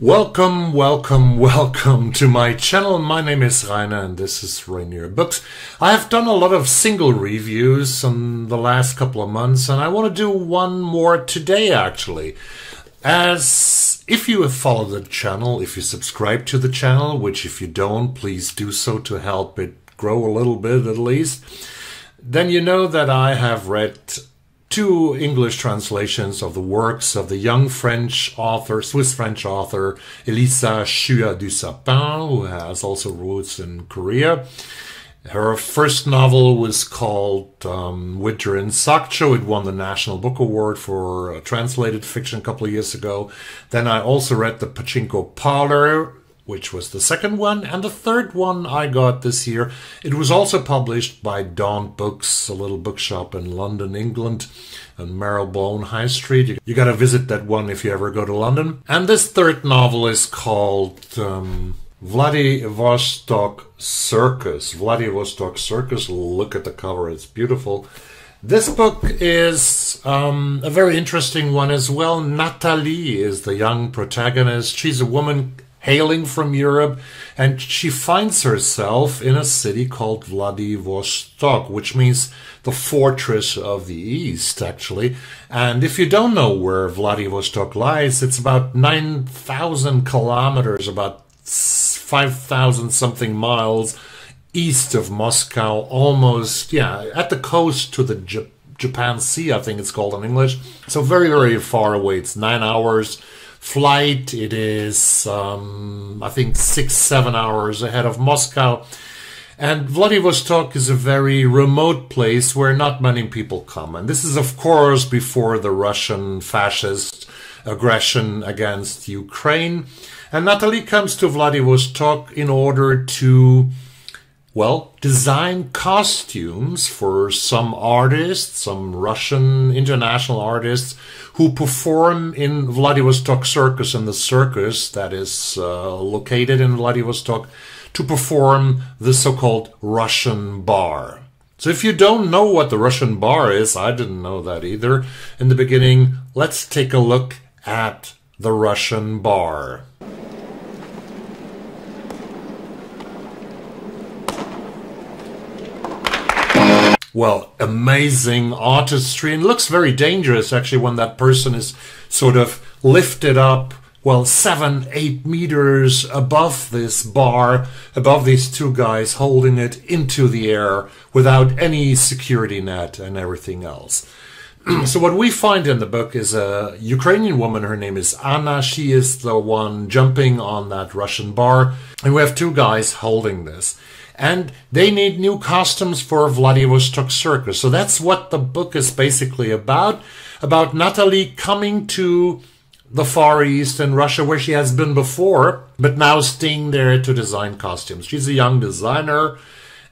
Welcome, welcome, welcome to my channel. My name is Rainer and this is Rainier Books. I have done a lot of single reviews in the last couple of months and I want to do one more today actually. As if you have followed the channel, if you subscribe to the channel, which if you don't, please do so to help it grow a little bit at least, then you know that I have read two English translations of the works of the young Swiss French author, Elisa Shua Dusapin, who has also roots in Korea. Her first novel was called Winter in Sakcho. It won the National Book Award for translated fiction a couple of years ago. Then I also read The Pachinko Parlor, which was the second one, and the third one I got this year. It was also published by Daunt Books, a little bookshop in London, England, on Marylebone High Street. You gotta visit that one if you ever go to London. And this third novel is called Vladivostok Circus. Vladivostok Circus, look at the cover, it's beautiful. This book is a very interesting one as well. Natalie is the young protagonist. She's a woman hailing from Europe, and she finds herself in a city called Vladivostok, which means the fortress of the East, actually. And if you don't know where Vladivostok lies, it's about 9,000 kilometers, about 5,000 something miles east of Moscow, almost, at the coast to the Japan Sea, I think it's called in English. So very, very far away. It's 9 hours flight. It is, I think, 6-7 hours ahead of Moscow. And Vladivostok is a very remote place where not many people come. And this is, of course, before the Russian fascist aggression against Ukraine. And Natalie comes to Vladivostok in order to, well, design costumes for some artists, some Russian international artists who perform in Vladivostok Circus, in the circus that is located in Vladivostok, to perform the so-called Russian bar. So if you don't know what the Russian bar is, I didn't know that either in the beginning, let's take a look at the Russian bar. Well, amazing artistry, and looks very dangerous actually when that person is sort of lifted up, well, 7-8 meters above this bar, above these two guys holding it into the air without any security net and everything else. So what we find in the book is a Ukrainian woman. Her name is Anna. She is the one jumping on that Russian bar, and we have two guys holding this. And they need new costumes for Vladivostok Circus. So that's what the book is basically about Natalie coming to the Far East in Russia, where she has been before, but now staying there to design costumes. She's a young designer,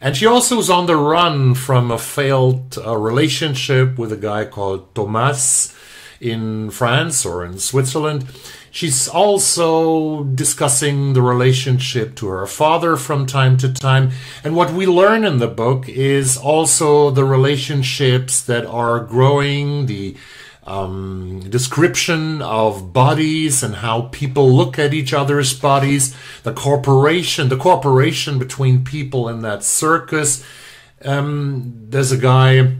and she also is on the run from a failed relationship with a guy called Thomas in France or in Switzerland. She's also discussing the relationship to her father from time to time. And what we learn in the book is also the relationships that are growing, the description of bodies and how people look at each other's bodies, the cooperation between people in that circus. There's a guy,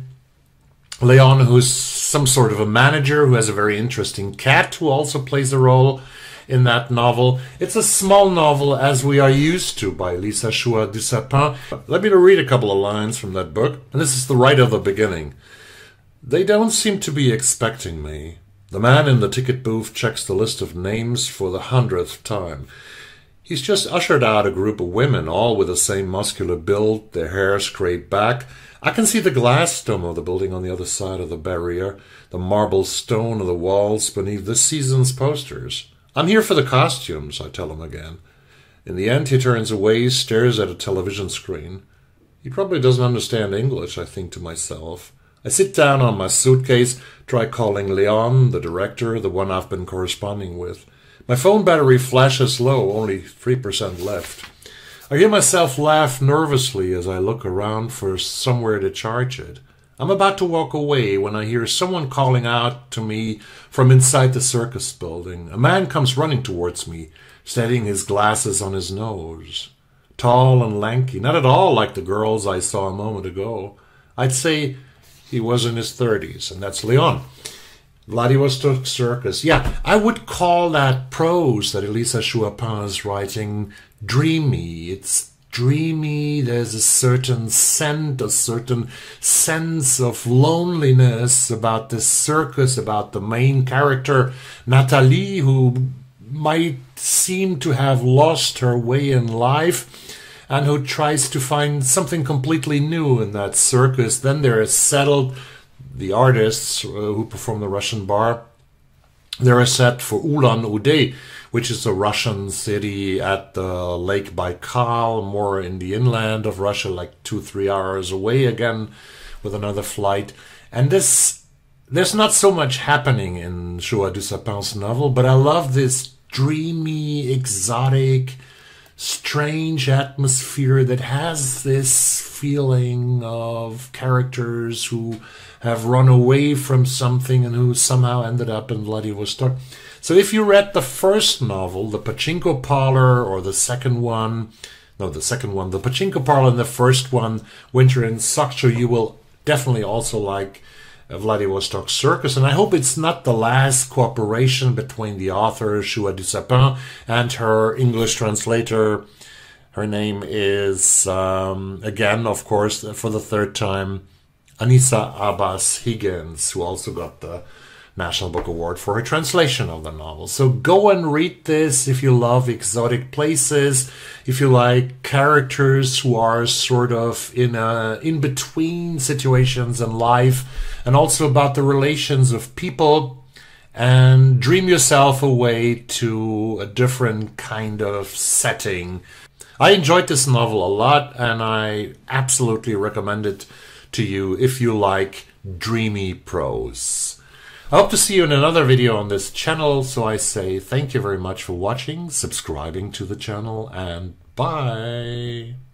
Leon, who's some sort of a manager who has a very interesting cat who also plays a role in that novel. It's a small novel as we are used to by Elisa Shua Dusapin. Let me read a couple of lines from that book. And this is right at the beginning. They don't seem to be expecting me. The man in the ticket booth checks the list of names for the 100th time. He's just ushered out a group of women, all with the same muscular build, their hair scraped back. I can see the glass dome of the building on the other side of the barrier, the marble stone of the walls beneath this season's posters. I'm here for the costumes, I tell him again. In the end, he turns away, stares at a television screen. He probably doesn't understand English, I think to myself. I sit down on my suitcase, try calling Leon, the director, the one I've been corresponding with. My phone battery flashes low, only 3% left. I hear myself laugh nervously as I look around for somewhere to charge it. I'm about to walk away when I hear someone calling out to me from inside the circus building. A man comes running towards me, steadying his glasses on his nose. Tall and lanky, not at all like the girls I saw a moment ago. I'd say he was in his 30s, and that's Leon. Vladivostok Circus. Yeah, I would call that prose that Elisa Shua Dusapin is writing dreamy. It's dreamy, there's a certain scent, a certain sense of loneliness about this circus, about the main character, Natalie, who might seem to have lost her way in life and who tries to find something completely new in that circus. Then there is settled the artists who perform the Russian bar. They're set for Ulan-Ude, which is a Russian city at the Lake Baikal, more in the inland of Russia, like 2-3 hours away again with another flight. And there's not so much happening in Shua Dusapin's novel, but I love this dreamy, exotic, strange atmosphere that has this feeling of characters who have run away from something and who somehow ended up in Vladivostok. So if you read the first novel, The Pachinko Parlor, or the second one, The Pachinko Parlor, and the first one, Winter in Sochi, you will definitely also like Vladivostok Circus. And I hope it's not the last cooperation between the author, Shua Dusapin, and her English translator. Her name is, again, of course, for the third time, Aneesa Abbas Higgins, who also got the National Book Award for her translation of the novel. So go and read this if you love exotic places, if you like characters who are sort of in between situations in life, and also about the relations of people, and dream yourself away to a different kind of setting. I enjoyed this novel a lot, and I absolutely recommend it to you if you like dreamy prose. I hope to see you in another video on this channel, so I say thank you very much for watching, subscribing to the channel, and bye!